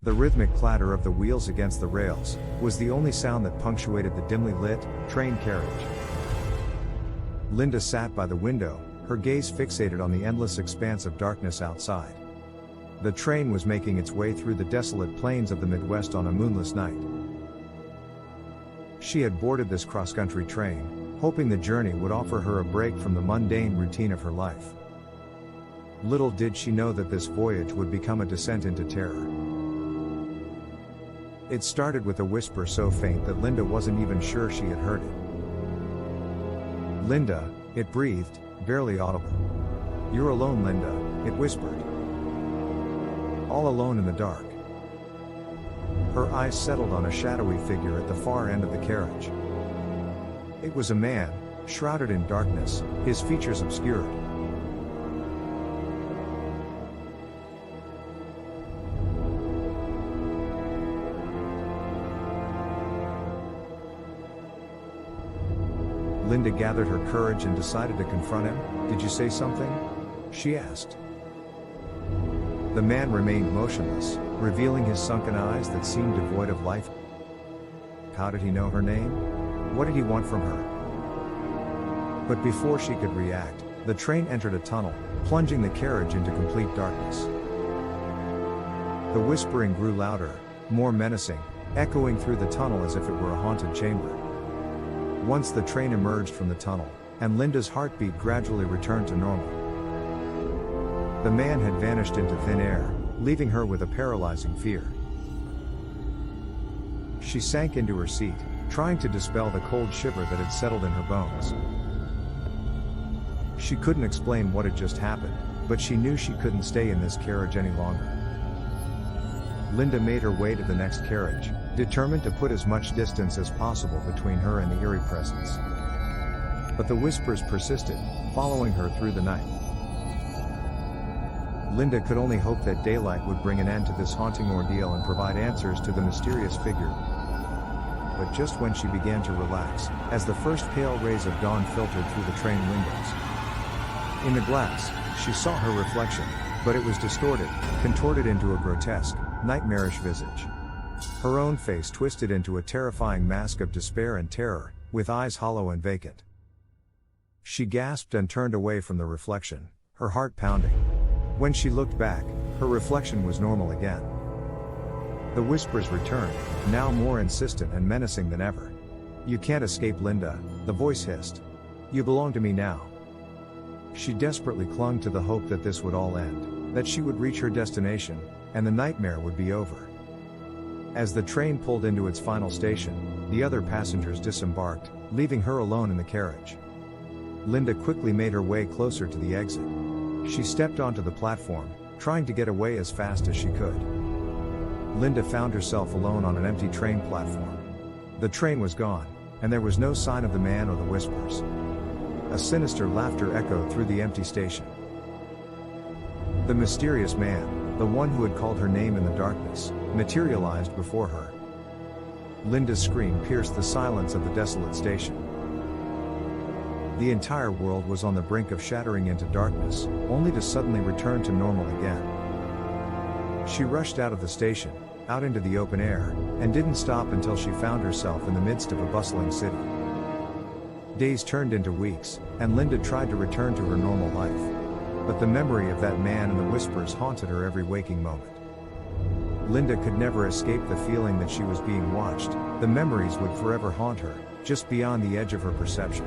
The rhythmic clatter of the wheels against the rails was the only sound that punctuated the dimly lit train carriage. Linda sat by the window, her gaze fixated on the endless expanse of darkness outside. The train was making its way through the desolate plains of the Midwest on a moonless night. She had boarded this cross-country train, hoping the journey would offer her a break from the mundane routine of her life. Little did she know that this voyage would become a descent into terror. It started with a whisper so faint that Linda wasn't even sure she had heard it. "Linda," it breathed, barely audible. "You're alone, Linda," it whispered. All alone in the dark. Her eyes settled on a shadowy figure at the far end of the carriage. It was a man, shrouded in darkness, his features obscured. Linda gathered her courage and decided to confront him. "Did you say something?" she asked. The man remained motionless, revealing his sunken eyes that seemed devoid of life. How did he know her name? What did he want from her? But before she could react, the train entered a tunnel, plunging the carriage into complete darkness. The whispering grew louder, more menacing, echoing through the tunnel as if it were a haunted chamber. Once the train emerged from the tunnel, and Linda's heartbeat gradually returned to normal. The man had vanished into thin air, leaving her with a paralyzing fear. She sank into her seat, trying to dispel the cold shiver that had settled in her bones. She couldn't explain what had just happened, but she knew she couldn't stay in this carriage any longer. Linda made her way to the next carriage, determined to put as much distance as possible between her and the eerie presence. But the whispers persisted, following her through the night. Linda could only hope that daylight would bring an end to this haunting ordeal and provide answers to the mysterious figure. But just when she began to relax, as the first pale rays of dawn filtered through the train windows. In the glass, she saw her reflection, but it was distorted, contorted into a grotesque, nightmarish visage. Her own face twisted into a terrifying mask of despair and terror, with eyes hollow and vacant. She gasped and turned away from the reflection, her heart pounding. When she looked back, her reflection was normal again. The whispers returned, now more insistent and menacing than ever. "You can't escape, Linda," the voice hissed. "You belong to me now." She desperately clung to the hope that this would all end, that she would reach her destination, and the nightmare would be over. As the train pulled into its final station, the other passengers disembarked, leaving her alone in the carriage. Linda quickly made her way closer to the exit. She stepped onto the platform, trying to get away as fast as she could. Linda found herself alone on an empty train platform. The train was gone, and there was no sign of the man or the whispers. A sinister laughter echoed through the empty station. The mysterious man, the one who had called her name in the darkness, materialized before her. Linda's scream pierced the silence of the desolate station. The entire world was on the brink of shattering into darkness, only to suddenly return to normal again. She rushed out of the station, out into the open air, and didn't stop until she found herself in the midst of a bustling city. Days turned into weeks, and Linda tried to return to her normal life. But the memory of that man and the whispers haunted her every waking moment. Linda could never escape the feeling that she was being watched. The memories would forever haunt her, just beyond the edge of her perception.